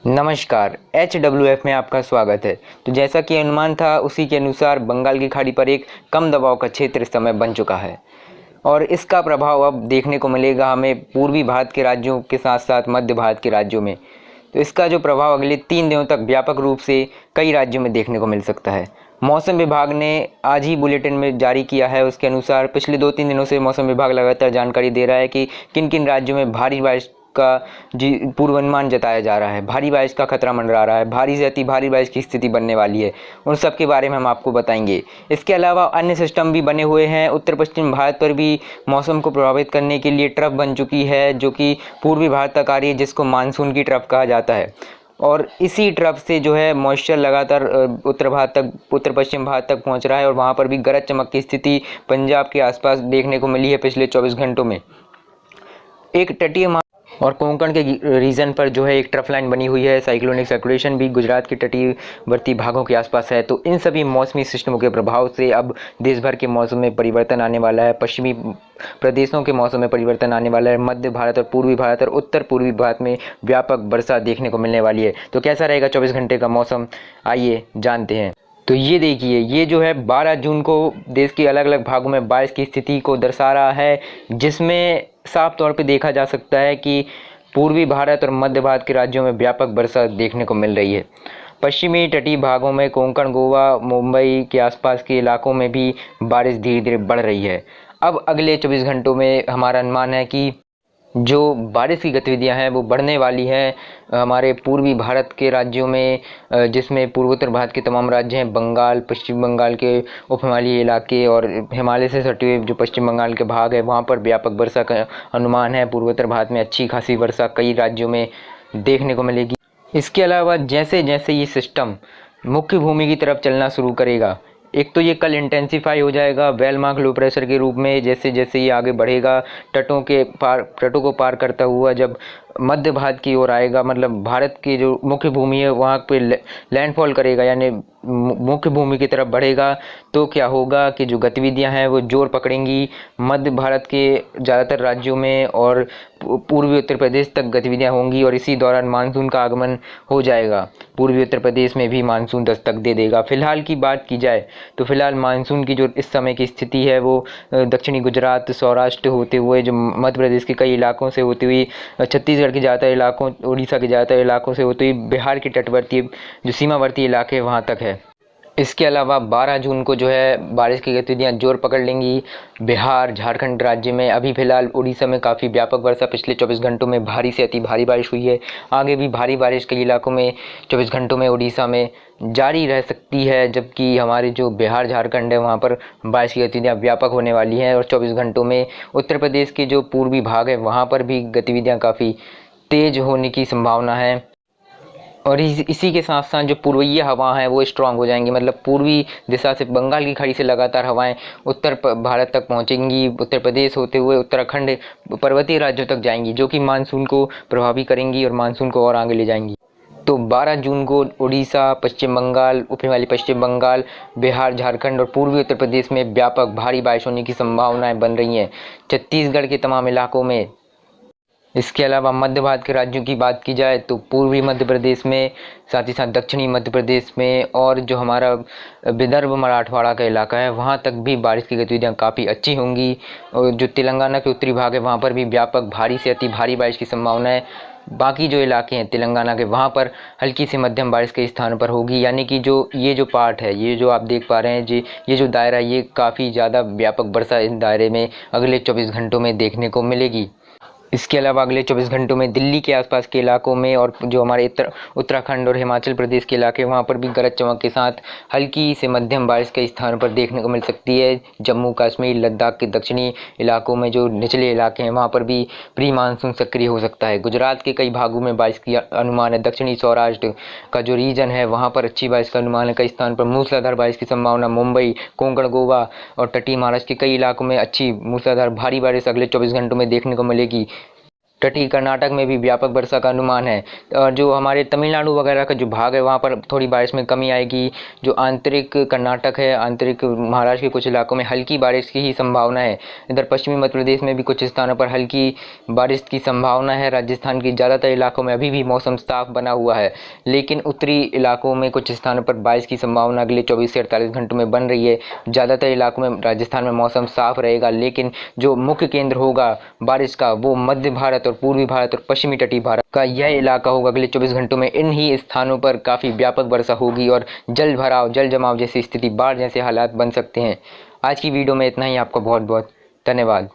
नमस्कार। HWF में आपका स्वागत है। तो जैसा कि अनुमान था उसी के अनुसार बंगाल की खाड़ी पर एक कम दबाव का क्षेत्र इस समय बन चुका है और इसका प्रभाव अब देखने को मिलेगा हमें पूर्वी भारत के राज्यों के साथ साथ मध्य भारत के राज्यों में। तो इसका जो प्रभाव अगले 3 दिनों तक व्यापक रूप से कई राज्यों में देखने को मिल सकता है। मौसम विभाग ने आज ही बुलेटिन में जारी किया है, उसके अनुसार पिछले 2-3 दिनों से मौसम विभाग लगातार जानकारी दे रहा है कि किन किन राज्यों में भारी बारिश का पूर्वानुमान जताया जा रहा है, भारी बारिश का खतरा मंडरा रहा है, भारी से अति भारी बारिश की स्थिति बनने वाली है। उन सब के बारे में हम आपको बताएंगे। इसके अलावा अन्य सिस्टम भी बने हुए हैं। उत्तर पश्चिम भारत पर भी मौसम को प्रभावित करने के लिए ट्रफ बन चुकी है जो कि पूर्वी भारत तक आ रही है, जिसको मानसून की ट्रफ कहा जाता है। और इसी ट्रफ से जो है मॉइस्चर लगातार उत्तर पश्चिम भारत तक पहुंच रहा है और वहां पर भी गरज चमक की स्थिति पंजाब के आसपास देखने को मिली है पिछले 24 घंटों में। एक तटीय और कोंकण के रीजन पर जो है एक ट्रफ लाइन बनी हुई है। साइक्लोनिक सर्कुलेशन भी गुजरात के तटीयवर्ती भागों के आसपास है। तो इन सभी मौसमी सिस्टमों के प्रभाव से अब देश भर के मौसम में परिवर्तन आने वाला है। पश्चिमी प्रदेशों के मौसम में परिवर्तन आने वाला है। मध्य भारत और पूर्वी भारत और उत्तर पूर्वी भारत में व्यापक वर्षा देखने को मिलने वाली है। तो कैसा रहेगा 24 घंटे का मौसम, आइए जानते हैं। तो ये देखिए, ये जो है 12 जून को देश के अलग अलग भागों में बारिश की स्थिति को दर्शा रहा है, जिसमें साफ तौर पे देखा जा सकता है कि पूर्वी भारत और मध्य भारत के राज्यों में व्यापक वर्षा देखने को मिल रही है। पश्चिमी तटीय भागों में कोंकण, गोवा, मुंबई के आसपास के इलाकों में भी बारिश धीरे धीरे बढ़ रही है। अब अगले 24 घंटों में हमारा अनुमान है कि जो बारिश की गतिविधियां हैं वो बढ़ने वाली हैं हमारे पूर्वी भारत के राज्यों में, जिसमें पूर्वोत्तर भारत के तमाम राज्य हैं, बंगाल, पश्चिम बंगाल के उप हिमालयी इलाके और हिमालय से सटे हुए जो पश्चिम बंगाल के भाग है वहाँ पर व्यापक वर्षा का अनुमान है। पूर्वोत्तर भारत में अच्छी खासी वर्षा कई राज्यों में देखने को मिलेगी। इसके अलावा जैसे जैसे ये सिस्टम मुख्य भूमि की तरफ चलना शुरू करेगा, एक तो ये कल इंटेंसिफाई हो जाएगा वेलमार्क लो प्रेशर के रूप में। जैसे जैसे ये आगे बढ़ेगा तटों को पार करता हुआ जब मध्य भारत की ओर आएगा, मतलब भारत की जो मुख्य भूमि है वहाँ पे लैंडफॉल करेगा, यानी मुख्य भूमि की तरफ बढ़ेगा, तो क्या होगा कि जो गतिविधियां हैं वो जोर पकड़ेंगी मध्य भारत के ज़्यादातर राज्यों में और पूर्वी उत्तर प्रदेश तक गतिविधियां होंगी और इसी दौरान मानसून का आगमन हो जाएगा। पूर्वी उत्तर प्रदेश में भी मानसून दस्तक दे देगा। फिलहाल की बात की जाए तो फिलहाल मानसून की जो इस समय की स्थिति है वो दक्षिणी गुजरात, सौराष्ट्र होते हुए जो मध्य प्रदेश के कई इलाकों से होती हुई छत्तीसगढ़ के ज़्यादातर इलाकों, उड़ीसा के ज़्यादातर इलाकों से होती हुई बिहार के तटवर्ती जो सीमावर्ती इलाके वहाँ तक है। इसके अलावा 12 जून को जो है बारिश की गतिविधियां जोर पकड़ लेंगी बिहार, झारखंड राज्य में। अभी फिलहाल उड़ीसा में काफ़ी व्यापक वर्षा पिछले 24 घंटों में भारी से अति भारी बारिश हुई है। आगे भी भारी बारिश कई इलाकों में 24 घंटों में उड़ीसा में जारी रह सकती है, जबकि हमारे जो बिहार झारखंड है वहाँ पर बारिश की गतिविधियाँ व्यापक होने वाली हैं। और 24 घंटों में उत्तर प्रदेश के जो पूर्वी भाग है वहाँ पर भी गतिविधियाँ काफ़ी तेज होने की संभावना है। और इसी के साथ साथ जो पूर्वीय हवा है वो स्ट्रांग हो जाएंगी, मतलब पूर्वी दिशा से बंगाल की खाड़ी से लगातार हवाएं उत्तर भारत तक पहुंचेंगी, उत्तर प्रदेश होते हुए उत्तराखंड पर्वतीय राज्यों तक जाएंगी, जो कि मानसून को प्रभावी करेंगी और मानसून को और आगे ले जाएंगी। तो 12 जून को उड़ीसा, पश्चिम बंगाल, उप हिमालयी पश्चिम बंगाल, बिहार, झारखंड और पूर्वी उत्तर प्रदेश में व्यापक भारी बारिश होने की संभावनाएं बन रही हैं, छत्तीसगढ़ के तमाम इलाकों में। इसके अलावा मध्य भारत के राज्यों की बात की जाए तो पूर्वी मध्य प्रदेश में, साथ ही साथ दक्षिणी मध्य प्रदेश में और जो हमारा विदर्भ मराठवाड़ा का इलाका है वहाँ तक भी बारिश की गतिविधियाँ काफ़ी अच्छी होंगी। और जो तेलंगाना के उत्तरी भाग है वहाँ पर भी व्यापक भारी से अति भारी बारिश की संभावना है। बाकी जो इलाके हैं तेलंगाना के वहाँ पर हल्की से मध्यम बारिश के स्थान पर होगी, यानी कि ये जो पार्ट है, ये जो आप देख पा रहे हैं जी, ये जो दायरा, ये काफ़ी ज़्यादा व्यापक वर्षा इस दायरे में अगले 24 घंटों में देखने को मिलेगी। इसके अलावा अगले 24 घंटों में दिल्ली के आसपास के इलाकों में और जो हमारे उत्तराखंड और हिमाचल प्रदेश के इलाके वहाँ पर भी गरज चमक के साथ हल्की से मध्यम बारिश के स्थान पर देखने को मिल सकती है। जम्मू कश्मीर, लद्दाख के दक्षिणी इलाकों में जो निचले इलाके हैं वहाँ पर भी प्री मानसून सक्रिय हो सकता है। गुजरात के कई भागों में बारिश की अनुमान है। दक्षिणी सौराष्ट्र का जो रीजन है वहाँ पर अच्छी बारिश का अनुमान है। कई स्थान पर मूसलाधार बारिश की संभावना। मुंबई, कोंकण, गोवा और तटीय महाराष्ट्र के कई इलाकों में अच्छी मूसलाधार भारी बारिश अगले 24 घंटों में देखने को मिलेगी। तटीय कर्नाटक में भी व्यापक वर्षा का अनुमान है। और जो हमारे तमिलनाडु वगैरह का जो भाग है वहाँ पर थोड़ी बारिश में कमी आएगी। जो आंतरिक कर्नाटक है, आंतरिक महाराष्ट्र के कुछ इलाकों में हल्की बारिश की ही संभावना है। इधर पश्चिमी मध्य प्रदेश में भी कुछ स्थानों पर हल्की बारिश की संभावना है। राजस्थान की ज़्यादातर इलाकों में अभी भी मौसम साफ बना हुआ है, लेकिन उत्तरी इलाकों में कुछ स्थानों पर बारिश की संभावना अगले 24 से 48 घंटों में बन रही है। ज़्यादातर इलाकों में राजस्थान में मौसम साफ रहेगा, लेकिन जो मुख्य केंद्र होगा बारिश का वो मध्य भारत और पूर्वी भारत और पश्चिमी तटीय भारत का यह इलाका होगा। अगले 24 घंटों में इन ही स्थानों पर काफ़ी व्यापक वर्षा होगी और जल भराव, जल जमाव जैसी स्थिति, बाढ़ जैसे हालात बन सकते हैं। आज की वीडियो में इतना ही। आपका बहुत बहुत धन्यवाद।